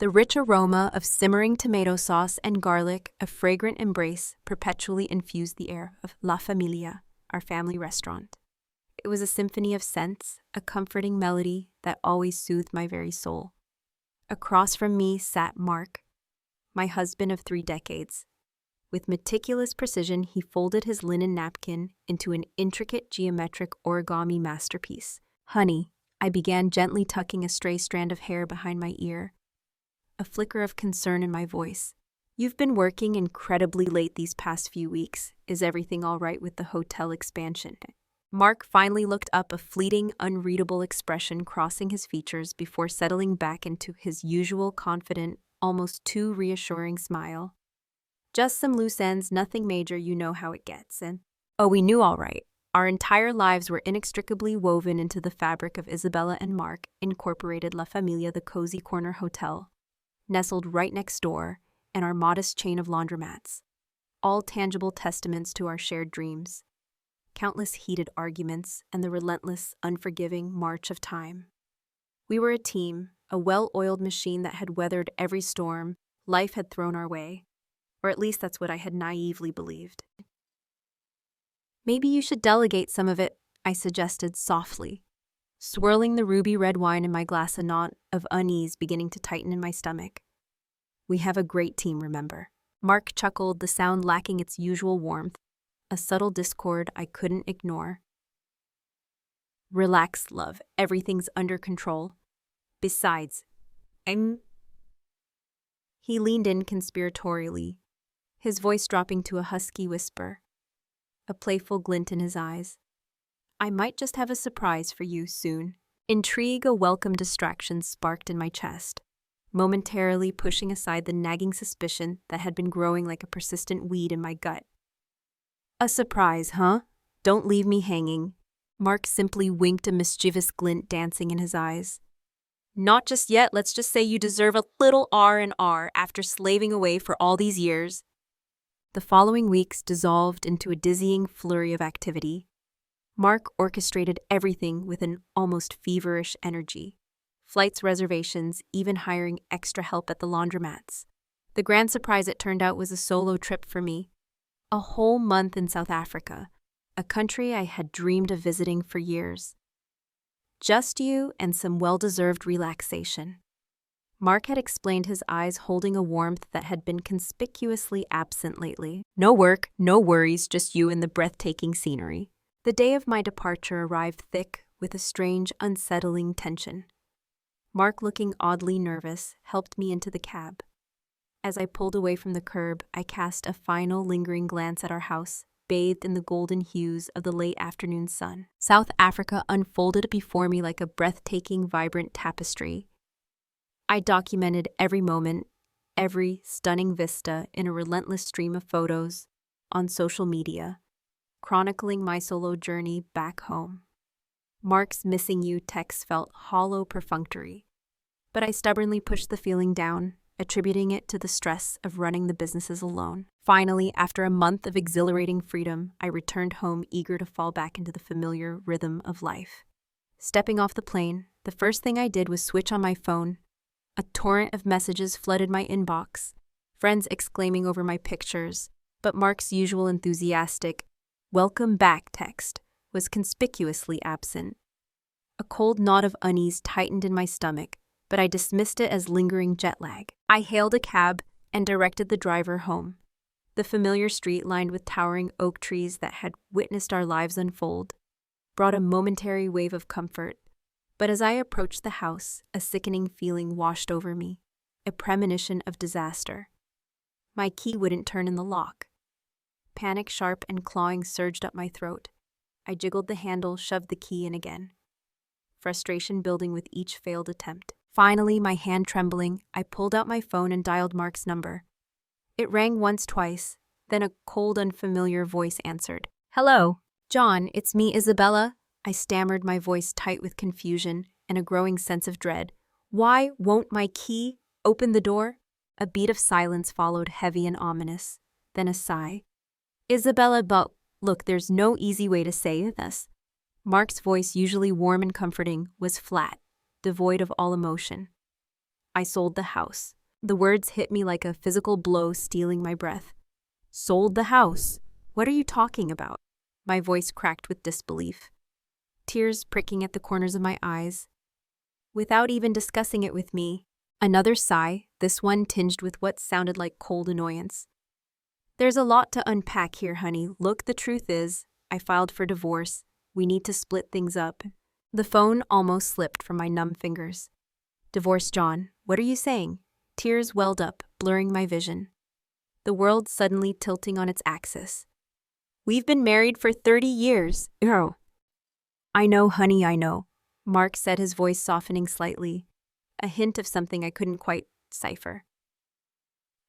The rich aroma of simmering tomato sauce and garlic, a fragrant embrace, perpetually infused the air of La Familia, our family restaurant. It was a symphony of scents, a comforting melody that always soothed my very soul. Across from me sat Mark, my husband of 3 decades. With meticulous precision, he folded his linen napkin into an intricate geometric origami masterpiece. "Honey," I began, gently tucking a stray strand of hair behind my ear, a flicker of concern in my voice. "You've been working incredibly late these past few weeks. Is everything all right with the hotel expansion?" Mark finally looked up, a fleeting, unreadable expression crossing his features before settling back into his usual confident, almost too reassuring smile. "Just some loose ends, nothing major, you know how it gets." And, oh, we knew all right. Our entire lives were inextricably woven into the fabric of Isabella and Mark Incorporated La Familia, the cozy corner hotel, nestled right next door, and our modest chain of laundromats, all tangible testaments to our shared dreams. Countless heated arguments, and the relentless, unforgiving march of time. We were a team, a well-oiled machine that had weathered every storm life had thrown our way, or at least that's what I had naively believed. "Maybe you should delegate some of it," I suggested softly, swirling the ruby red wine in my glass, a knot of unease beginning to tighten in my stomach. "We have a great team, remember." Mark chuckled, the sound lacking its usual warmth, a subtle discord I couldn't ignore. "Relax, love. Everything's under control. Besides, He leaned in conspiratorially, his voice dropping to a husky whisper, a playful glint in his eyes. "I might just have a surprise for you soon." Intrigue, a welcome distraction, sparked in my chest, momentarily pushing aside the nagging suspicion that had been growing like a persistent weed in my gut. "A surprise, huh? Don't leave me hanging." Mark simply winked, a mischievous glint dancing in his eyes. "Not just yet. Let's just say you deserve a little R&R after slaving away for all these years." The following weeks dissolved into a dizzying flurry of activity. Mark orchestrated everything with an almost feverish energy. Flights, reservations, even hiring extra help at the laundromats. The grand surprise, it turned out, was a solo trip for me. A whole month in South Africa, a country I had dreamed of visiting for years. Just you and some well-deserved relaxation. Mark had explained, his eyes holding a warmth that had been conspicuously absent lately. "No work, no worries, just you and the breathtaking scenery." The day of my departure arrived thick with a strange, unsettling tension. Mark, looking oddly nervous, helped me into the cab. As I pulled away from the curb, I cast a final lingering glance at our house, bathed in the golden hues of the late afternoon sun. South Africa unfolded before me like a breathtaking, vibrant tapestry. I documented every moment, every stunning vista in a relentless stream of photos on social media, chronicling my solo journey back home. Mark's "missing you" text felt hollow, perfunctory, but I stubbornly pushed the feeling down, attributing it to the stress of running the businesses alone. Finally, after a month of exhilarating freedom, I returned home, eager to fall back into the familiar rhythm of life. Stepping off the plane, the first thing I did was switch on my phone. A torrent of messages flooded my inbox, friends exclaiming over my pictures, but Mark's usual enthusiastic, "Welcome back" text was conspicuously absent. A cold knot of unease tightened in my stomach, but I dismissed it as lingering jet lag. I hailed a cab and directed the driver home. The familiar street, lined with towering oak trees that had witnessed our lives unfold, brought a momentary wave of comfort. But as I approached the house, a sickening feeling washed over me, a premonition of disaster. My key wouldn't turn in the lock. Panic, sharp and clawing, surged up my throat. I jiggled the handle, shoved the key in again, frustration building with each failed attempt. Finally, my hand trembling, I pulled out my phone and dialed Mark's number. It rang once, twice, then a cold, unfamiliar voice answered. "Hello, John, it's me, Isabella." I stammered, my voice tight with confusion and a growing sense of dread. "Why won't my key open the door?" A beat of silence followed, heavy and ominous, then a sigh. "Isabella, but look, there's no easy way to say this." Mark's voice, usually warm and comforting, was flat, devoid of all emotion. I sold the house. The words hit me like a physical blow, stealing my breath. Sold the house? What are you talking about? My voice cracked with disbelief, tears pricking at the corners of my eyes. Without even discussing it with me, another sigh, this one tinged with what sounded like cold annoyance. There's a lot to unpack here, honey. Look, the truth is, I filed for divorce. We need to split things up. The phone almost slipped from my numb fingers. Divorce, John, what are you saying? Tears welled up, blurring my vision. The world suddenly tilting on its axis. We've been married for 30 years. Oh. I know, honey, I know. Mark said, his voice softening slightly, a hint of something I couldn't quite decipher.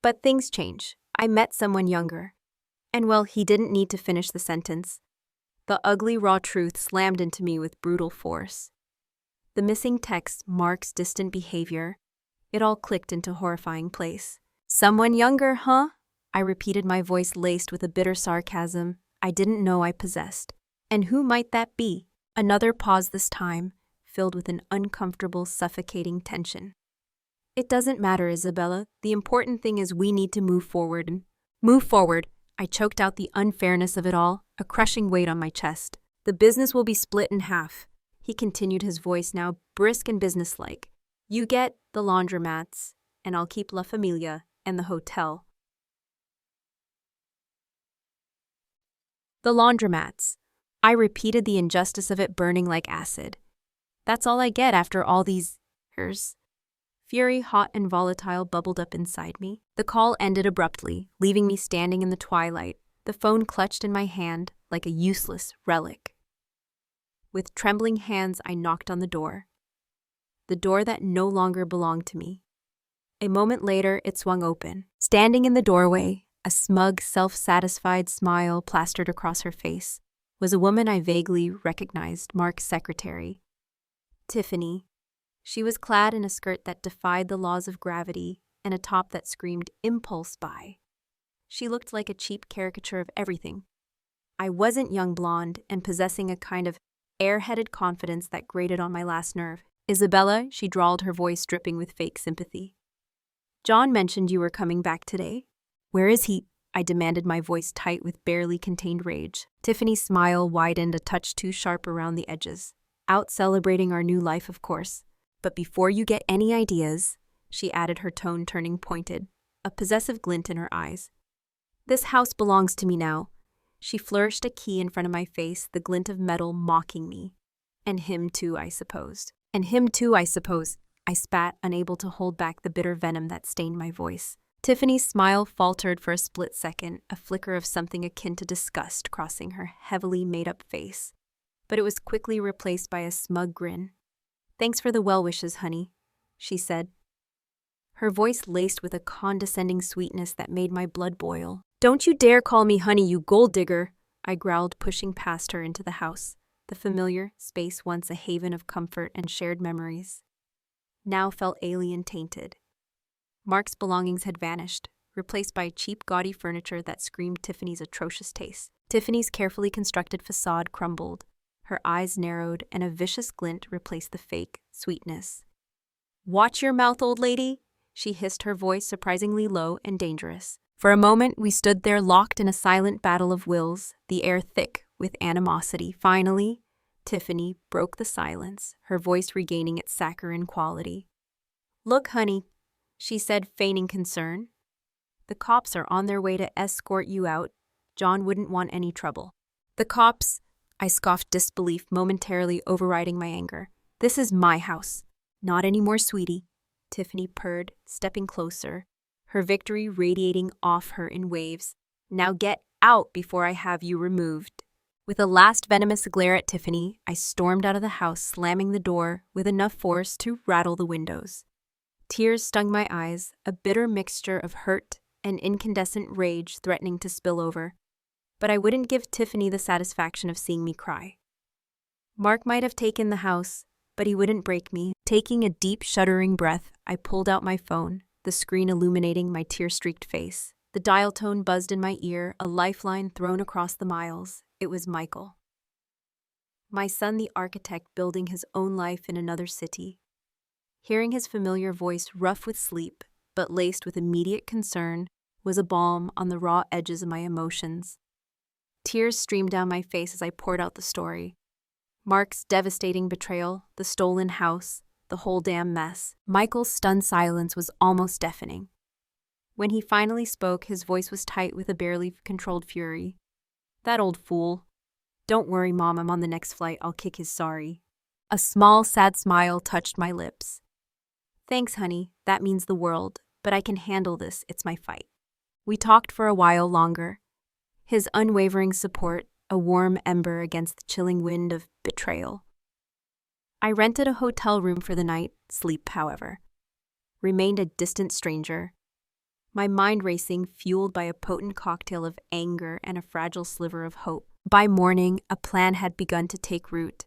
But things change. I met someone younger. And well, he didn't need to finish the sentence. The ugly, raw truth slammed into me with brutal force. The missing text, Mark's distant behavior, it all clicked into horrifying place. Someone younger, huh? I repeated, my voice laced with a bitter sarcasm I didn't know I possessed. And who might that be? Another pause this time, filled with an uncomfortable, suffocating tension. It doesn't matter, Isabella. The important thing is we need to move forward. Move forward. I choked out the unfairness of it all, a crushing weight on my chest. The business will be split in half. He continued, his voice now brisk and businesslike. You get the laundromats, and I'll keep La Familia and the hotel. The laundromats. I repeated, the injustice of it burning like acid. That's all I get after all these years. Fury, hot and volatile, bubbled up inside me. The call ended abruptly, leaving me standing in the twilight, the phone clutched in my hand like a useless relic. With trembling hands, I knocked on the door that no longer belonged to me. A moment later, it swung open. Standing in the doorway, a smug, self-satisfied smile plastered across her face, was a woman I vaguely recognized, Mark's secretary. Tiffany. She was clad in a skirt that defied the laws of gravity and a top that screamed impulse buy. She looked like a cheap caricature of everything. I wasn't young blonde and possessing a kind of airheaded confidence that grated on my last nerve. Isabella, she drawled, her voice dripping with fake sympathy. John mentioned you were coming back today. Where is he? I demanded, my voice tight with barely contained rage. Tiffany's smile widened a touch too sharp around the edges. Out celebrating our new life, of course. But before you get any ideas, she added, her tone turning pointed, a possessive glint in her eyes. This house belongs to me now. She flourished a key in front of my face, the glint of metal mocking me. And him too, I suppose. I spat, unable to hold back the bitter venom that stained my voice. Tiffany's smile faltered for a split second, a flicker of something akin to disgust crossing her heavily made-up face. But it was quickly replaced by a smug grin. Thanks for the well wishes, honey, she said. Her voice laced with a condescending sweetness that made my blood boil. Don't you dare call me honey, you gold digger, I growled, pushing past her into the house, the familiar space once a haven of comfort and shared memories. Now felt alien tainted. Mark's belongings had vanished, replaced by cheap, gaudy furniture that screamed Tiffany's atrocious taste. Tiffany's carefully constructed facade crumbled. Her eyes narrowed, and a vicious glint replaced the fake sweetness. Watch your mouth, old lady, she hissed, her voice surprisingly low and dangerous. For a moment, we stood there locked in a silent battle of wills, the air thick with animosity. Finally, Tiffany broke the silence, her voice regaining its saccharine quality. Look, honey, she said, feigning concern. The cops are on their way to escort you out. John wouldn't want any trouble. The cops, I scoffed, disbelief momentarily overriding my anger. This is my house. Not anymore, sweetie, Tiffany purred, stepping closer, her victory radiating off her in waves. Now get out before I have you removed. With a last venomous glare at Tiffany, I stormed out of the house, slamming the door with enough force to rattle the windows. Tears stung my eyes, a bitter mixture of hurt and incandescent rage threatening to spill over. But I wouldn't give Tiffany the satisfaction of seeing me cry. Mark might have taken the house, but he wouldn't break me. Taking a deep, shuddering breath, I pulled out my phone, the screen illuminating my tear-streaked face. The dial tone buzzed in my ear, a lifeline thrown across the miles. It was Michael. My son, the architect, building his own life in another city. Hearing his familiar voice rough with sleep, but laced with immediate concern, was a balm on the raw edges of my emotions. Tears streamed down my face as I poured out the story. Mark's devastating betrayal, the stolen house, the whole damn mess. Michael's stunned silence was almost deafening. When he finally spoke, his voice was tight with a barely controlled fury. "That old fool. Don't worry, Mom, I'm on the next flight. I'll kick his sorry." A small, sad smile touched my lips. "Thanks, honey. That means the world. But I can handle this. It's my fight." We talked for a while longer. His unwavering support, a warm ember against the chilling wind of betrayal. I rented a hotel room for the night, sleep, however. Remained a distant stranger. My mind racing, fueled by a potent cocktail of anger and a fragile sliver of hope. By morning, a plan had begun to take root,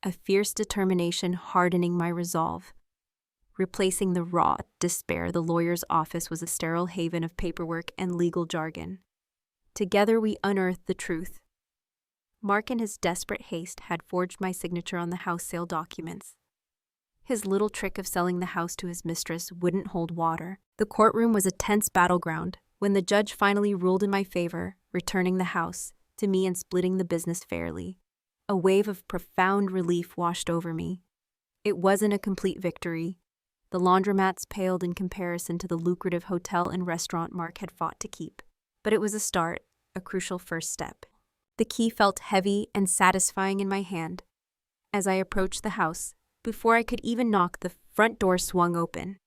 a fierce determination hardening my resolve. Replacing the raw despair, the lawyer's office was a sterile haven of paperwork and legal jargon. Together we unearthed the truth. Mark, in his desperate haste, had forged my signature on the house sale documents. His little trick of selling the house to his mistress wouldn't hold water. The courtroom was a tense battleground when the judge finally ruled in my favor, returning the house to me and splitting the business fairly. A wave of profound relief washed over me. It wasn't a complete victory. The laundromats paled in comparison to the lucrative hotel and restaurant Mark had fought to keep. But it was a start, a crucial first step. The key felt heavy and satisfying in my hand. As I approached the house, before I could even knock, the front door swung open.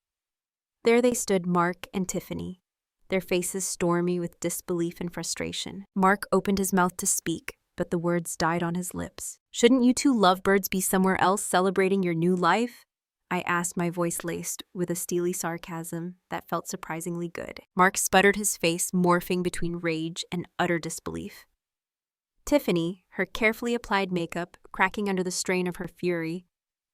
There they stood, Mark and Tiffany, their faces stormy with disbelief and frustration. Mark opened his mouth to speak, but the words died on his lips. "Shouldn't you two lovebirds be somewhere else celebrating your new life?" I asked, my voice laced with a steely sarcasm that felt surprisingly good. Mark sputtered, his face morphing between rage and utter disbelief. Tiffany, her carefully applied makeup cracking under the strain of her fury,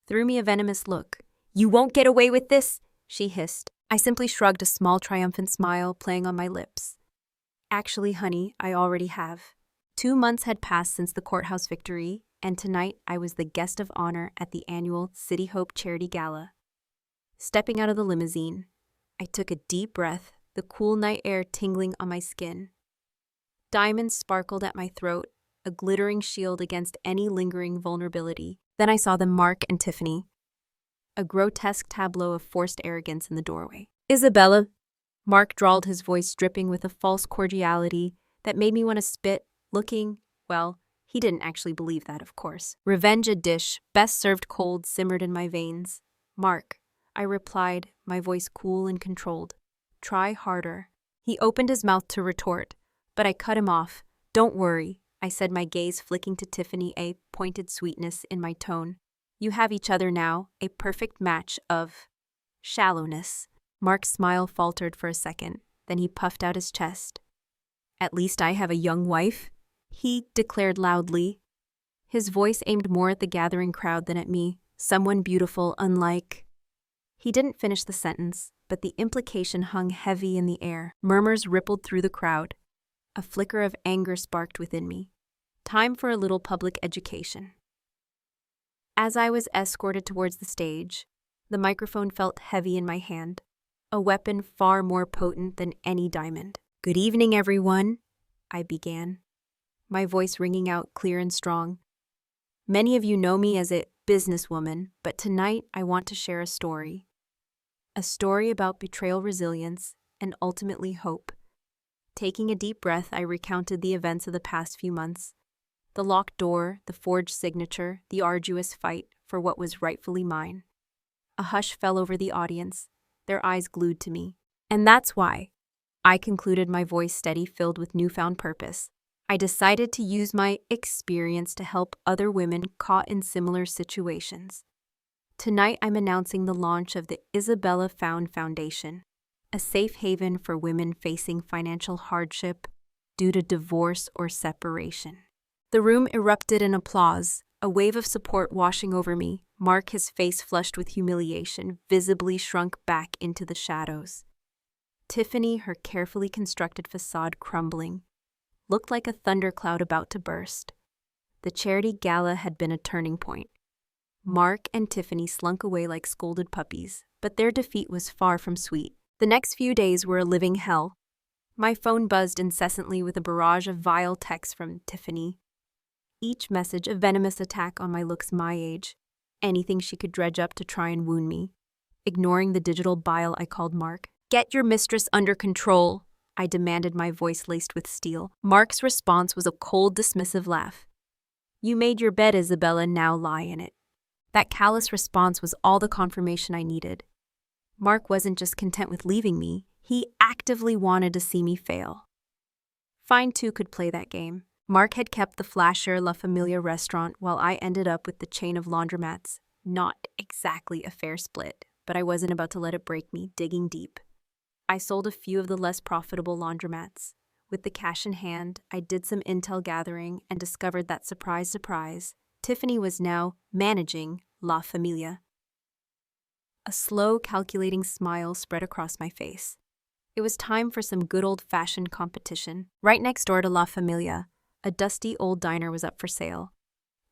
threw me a venomous look. "You won't get away with this," she hissed. I simply shrugged, a small triumphant smile playing on my lips. "Actually, honey, I already have." 2 months had passed since the courthouse victory, and tonight I was the guest of honor at the annual City Hope Charity Gala. Stepping out of the limousine, I took a deep breath, the cool night air tingling on my skin. Diamonds sparkled at my throat, a glittering shield against any lingering vulnerability. Then I saw them, Mark and Tiffany, a grotesque tableau of forced arrogance in the doorway. "Isabella," Mark drawled, his voice dripping with a false cordiality that made me want to spit, looking, well, he didn't actually believe that, of course. "Revenge a dish, best served cold," simmered in my veins. "Mark," I replied, my voice cool and controlled. "Try harder." He opened his mouth to retort, but I cut him off. "Don't worry," I said, my gaze flicking to Tiffany, a pointed sweetness in my tone. "You have each other now, a perfect match of shallowness." Mark's smile faltered for a second, then he puffed out his chest. "At least I have a young wife," he declared loudly. His voice aimed more at the gathering crowd than at me. "Someone beautiful, unlike—" He didn't finish the sentence, but the implication hung heavy in the air. Murmurs rippled through the crowd. A flicker of anger sparked within me. Time for a little public education. As I was escorted towards the stage, the microphone felt heavy in my hand, a weapon far more potent than any diamond. "Good evening, everyone," I began, my voice ringing out clear and strong. "Many of you know me as a businesswoman, but tonight I want to share a story. A story about betrayal, resilience, and ultimately hope." Taking a deep breath, I recounted the events of the past few months. The locked door, the forged signature, the arduous fight for what was rightfully mine. A hush fell over the audience, their eyes glued to me. "And that's why," I concluded, my voice steady, filled with newfound purpose, "I decided to use my experience to help other women caught in similar situations. Tonight I'm announcing the launch of the Isabella Foundation, a safe haven for women facing financial hardship due to divorce or separation." The room erupted in applause, a wave of support washing over me. Mark, his face flushed with humiliation, visibly shrunk back into the shadows. Tiffany, her carefully constructed facade crumbling, looked like a thundercloud about to burst. The charity gala had been a turning point. Mark and Tiffany slunk away like scolded puppies, but their defeat was far from sweet. The next few days were a living hell. My phone buzzed incessantly with a barrage of vile texts from Tiffany. Each message a venomous attack on my looks, my age, anything she could dredge up to try and wound me. Ignoring the digital bile, I called Mark. "Get your mistress under control," I demanded, my voice laced with steel. Mark's response was a cold, dismissive laugh. "You made your bed, Isabella, now lie in it." That callous response was all the confirmation I needed. Mark wasn't just content with leaving me, he actively wanted to see me fail. Fine too could play that game. Mark had kept the flashier La Familia restaurant while I ended up with the chain of laundromats. Not exactly a fair split, but I wasn't about to let it break me, digging deep. I sold a few of the less profitable laundromats. With the cash in hand, I did some intel gathering and discovered that, surprise, surprise, Tiffany was now managing La Familia. A slow, calculating smile spread across my face. It was time for some good old-fashioned competition. Right next door to La Familia, a dusty old diner was up for sale.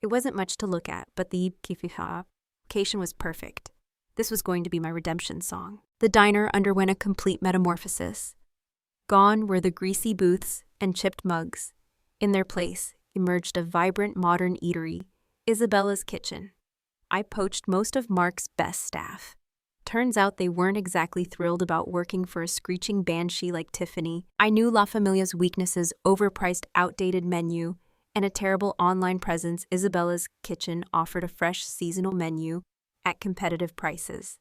It wasn't much to look at, but the location was perfect. This was going to be my redemption song. The diner underwent a complete metamorphosis. Gone were the greasy booths and chipped mugs. In their place emerged a vibrant modern eatery, Isabella's Kitchen. I poached most of Mark's best staff. Turns out they weren't exactly thrilled about working for a screeching banshee like Tiffany. I knew La Familia's weaknesses: overpriced, outdated menu, and a terrible online presence. Isabella's Kitchen offered a fresh seasonal menu at competitive prices.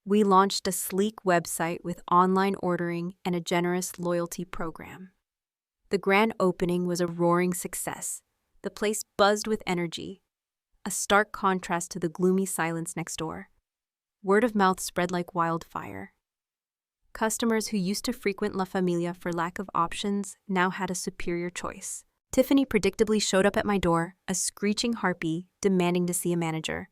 We launched a sleek website with online ordering and a generous loyalty program. The grand opening was a roaring success. The place buzzed with energy, a stark contrast to the gloomy silence next door. Word of mouth spread like wildfire. Customers who used to frequent La Familia for lack of options now had a superior choice. Tiffany predictably showed up at my door, a screeching harpy, demanding to see a manager.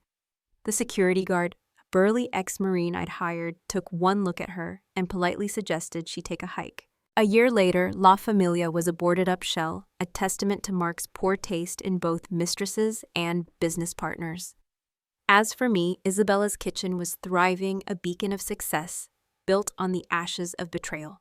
The security guard, a burly ex-Marine I'd hired, took one look at her and politely suggested she take a hike. A year later, La Familia was a boarded-up shell, a testament to Mark's poor taste in both mistresses and business partners. As for me, Isabella's Kitchen was thriving, a beacon of success, built on the ashes of betrayal.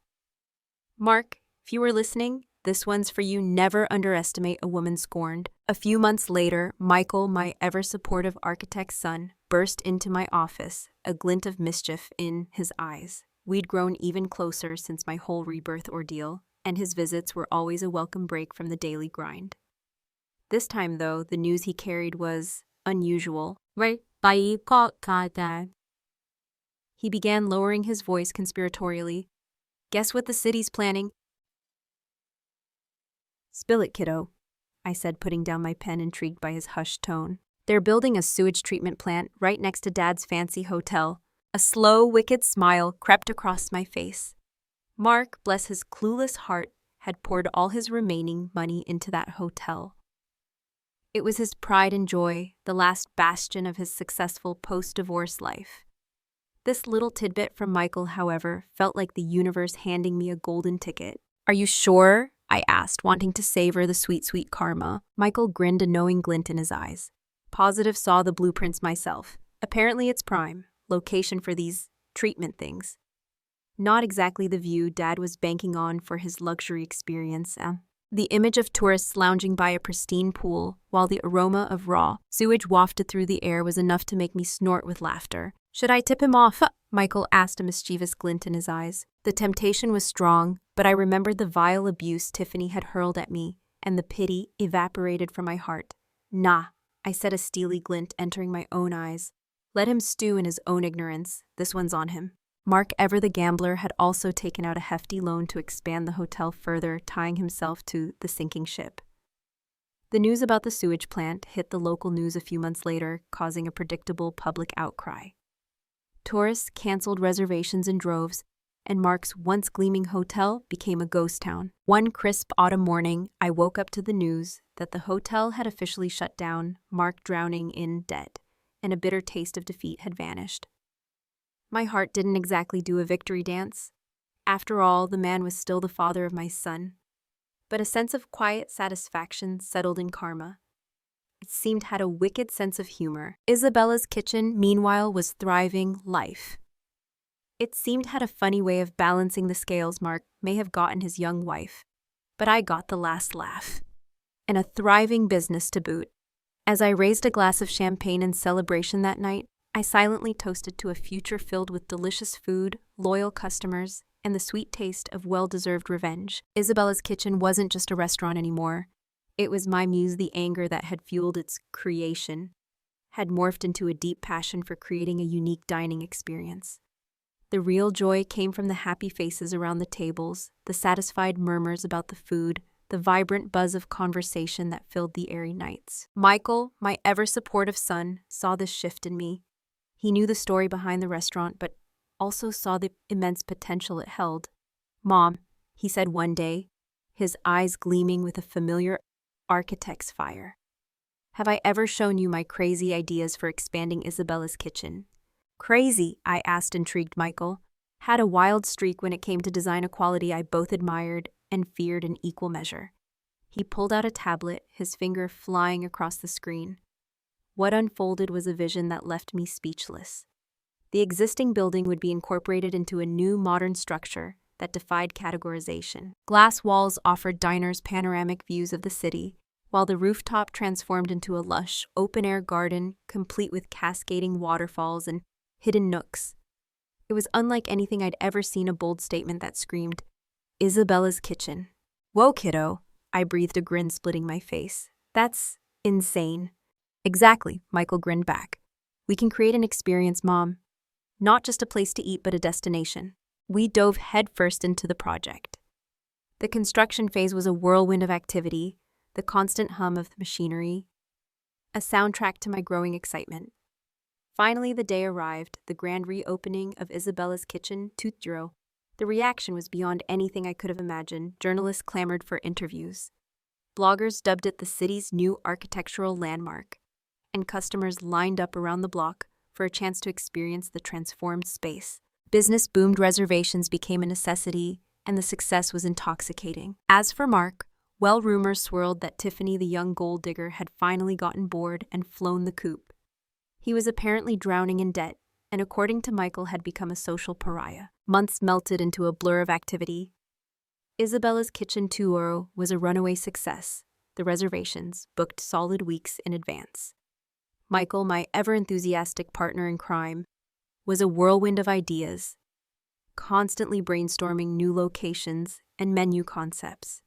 Mark, if you were listening, this one's for you. Never underestimate a woman scorned. A few months later, Michael, my ever-supportive architect's son, burst into my office, a glint of mischief in his eyes. We'd grown even closer since my whole rebirth ordeal, and his visits were always a welcome break from the daily grind. This time, though, the news he carried was unusual. He began, lowering his voice conspiratorially. "Guess what the city's planning?" "Spill it, kiddo," I said, putting down my pen, intrigued by his hushed tone. "They're building a sewage treatment plant right next to Dad's fancy hotel." A slow, wicked smile crept across my face. Mark, bless his clueless heart, had poured all his remaining money into that hotel. It was his pride and joy, the last bastion of his successful post-divorce life. This little tidbit from Michael, however, felt like the universe handing me a golden ticket. "Are you sure?" I asked, wanting to savor the sweet, sweet karma. Michael grinned, a knowing glint in his eyes. "Positive, saw the blueprints myself. Apparently it's prime location for these treatment things. Not exactly the view Dad was banking on for his luxury experience. The image of tourists lounging by a pristine pool, while the aroma of raw sewage wafted through the air, was enough to make me snort with laughter. "Should I tip him off?" Michael asked, a mischievous glint in his eyes. The temptation was strong, but I remembered the vile abuse Tiffany had hurled at me, and the pity evaporated from my heart. "Nah," I said, a steely glint entering my own eyes. "Let him stew in his own ignorance. This one's on him." Mark, ever the gambler, had also taken out a hefty loan to expand the hotel further, tying himself to the sinking ship. The news about the sewage plant hit the local news a few months later, causing a predictable public outcry. Tourists canceled reservations in droves, and Mark's once gleaming hotel became a ghost town. One crisp autumn morning, I woke up to the news that the hotel had officially shut down, Mark drowning in debt, and a bitter taste of defeat had vanished. My heart didn't exactly do a victory dance. After all, the man was still the father of my son. But a sense of quiet satisfaction settled in karma. It seemed had a wicked sense of humor. Isabella's kitchen, meanwhile, was thriving life. It seemed had a funny way of balancing the scales. Mark may have gotten his young wife, but I got the last laugh. And a thriving business to boot. As I raised a glass of champagne in celebration that night, I silently toasted to a future filled with delicious food, loyal customers, and the sweet taste of well-deserved revenge. Isabella's kitchen wasn't just a restaurant anymore. It was my muse. The anger that had fueled its creation had morphed into a deep passion for creating a unique dining experience. The real joy came from the happy faces around the tables, the satisfied murmurs about the food, the vibrant buzz of conversation that filled the airy nights. Michael, my ever-supportive son, saw this shift in me. He knew the story behind the restaurant, but also saw the immense potential it held. "Mom," he said one day, his eyes gleaming with a familiar architect's fire. "Have I ever shown you my crazy ideas for expanding Isabella's kitchen?" "Crazy?" I asked, intrigued. Michael had a wild streak when it came to design, a quality I both admired and feared in equal measure. He pulled out a tablet, his finger flying across the screen. What unfolded was a vision that left me speechless. The existing building would be incorporated into a new modern structure that defied categorization. Glass walls offered diners panoramic views of the city, while the rooftop transformed into a lush, open-air garden complete with cascading waterfalls and hidden nooks. It was unlike anything I'd ever seen, a bold statement that screamed, "Isabella's kitchen." "Whoa, kiddo," I breathed, a grin splitting my face. "That's insane." "Exactly," Michael grinned back. "We can create an experience, Mom. Not just a place to eat, but a destination." We dove headfirst into the project. The construction phase was a whirlwind of activity, the constant hum of the machinery, a soundtrack to my growing excitement. Finally, the day arrived, the grand reopening of Isabella's Kitchen 2.0. The reaction was beyond anything I could have imagined. Journalists clamored for interviews. Bloggers dubbed it the city's new architectural landmark, and customers lined up around the block for a chance to experience the transformed space. Business boomed, reservations became a necessity, and the success was intoxicating. As for Mark, well, rumors swirled that Tiffany, the young gold digger, had finally gotten bored and flown the coop. He was apparently drowning in debt, and according to Michael, had become a social pariah. Months melted into a blur of activity. Isabella's Kitchen 2.0 was a runaway success. The reservations booked solid weeks in advance. Michael, my ever-enthusiastic partner in crime, was a whirlwind of ideas, constantly brainstorming new locations and menu concepts.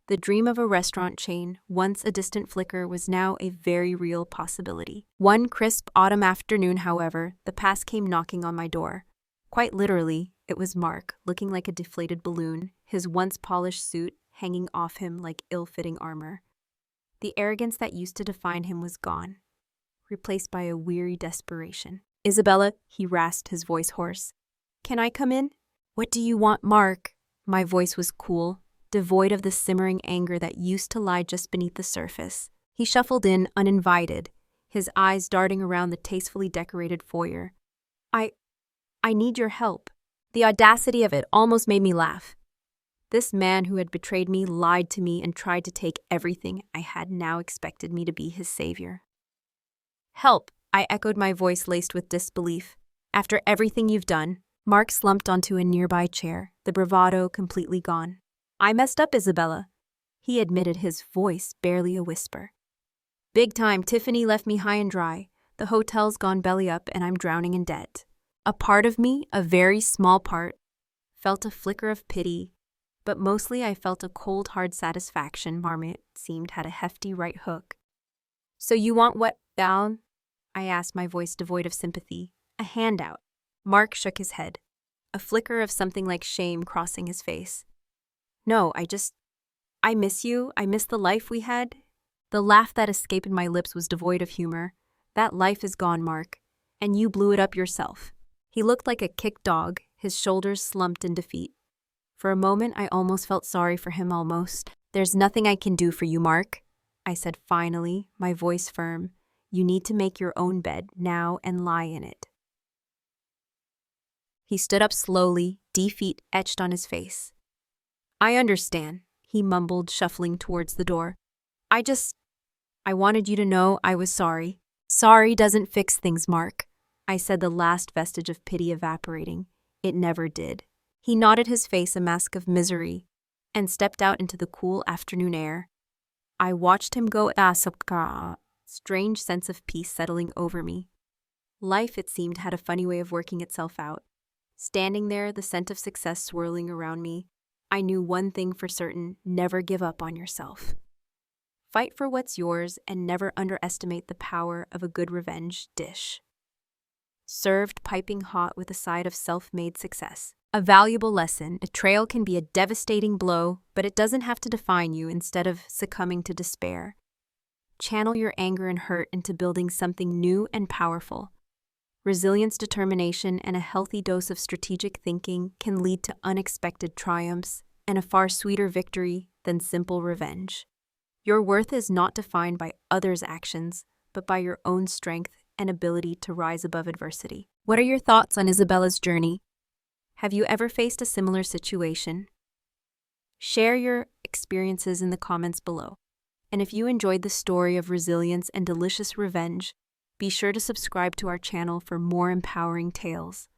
The dream of a restaurant chain, once a distant flicker, was now a very real possibility. One crisp autumn afternoon, however, the past came knocking on my door. Quite literally, it was Mark, looking like a deflated balloon, his once polished suit hanging off him like ill-fitting armor. The arrogance that used to define him was gone, replaced by a weary desperation. "Isabella," he rasped, his voice hoarse. "Can I come in?" "What do you want, Mark?" My voice was cool, devoid of the simmering anger that used to lie just beneath the surface. He shuffled in, uninvited, his eyes darting around the tastefully decorated foyer. I need your help." The audacity of it almost made me laugh. This man who had betrayed me, lied to me, and tried to take everything I had now expected me to be his savior. "Help," I echoed, my voice laced with disbelief. "After everything you've done?" Mark slumped onto a nearby chair, the bravado completely gone. "I messed up, Isabella," he admitted, his voice barely a whisper. "Big time. Tiffany left me high and dry. The hotel's gone belly up and I'm drowning in debt." A part of me, a very small part, felt a flicker of pity, but mostly I felt a cold, hard satisfaction. Marmot seemed had a hefty right hook. "So you want what down?" I asked, my voice devoid of sympathy. "A handout." Mark shook his head, a flicker of something like shame crossing his face. "No, I miss you. I miss the life we had." The laugh that escaped my lips was devoid of humor. "That life is gone, Mark, and you blew it up yourself." He looked like a kicked dog, his shoulders slumped in defeat. For a moment, I almost felt sorry for him, almost. "There's nothing I can do for you, Mark," I said finally, my voice firm. "You need to make your own bed now and lie in it." He stood up slowly, defeat etched on his face. "I understand," he mumbled, shuffling towards the door. I wanted you to know I was sorry. Sorry doesn't fix things, Mark. I said, the last vestige of pity evaporating. It never did. He nodded, his face a mask of misery, and stepped out into the cool afternoon air. I watched him go, strange sense of peace settling over me. Life, it seemed, had a funny way of working itself out. Standing there, the scent of success swirling around me, I knew one thing for certain: never give up on yourself. Fight for what's yours and never underestimate the power of a good revenge dish. Served piping hot with a side of self-made success. A valuable lesson: betrayal can be a devastating blow, but it doesn't have to define you. Instead of succumbing to despair, channel your anger and hurt into building something new and powerful. Resilience, determination, and a healthy dose of strategic thinking can lead to unexpected triumphs and a far sweeter victory than simple revenge. Your worth is not defined by others' actions, but by your own strength and ability to rise above adversity. What are your thoughts on Isabella's journey? Have you ever faced a similar situation? Share your experiences in the comments below. And if you enjoyed the story of resilience and delicious revenge, be sure to subscribe to our channel for more empowering tales.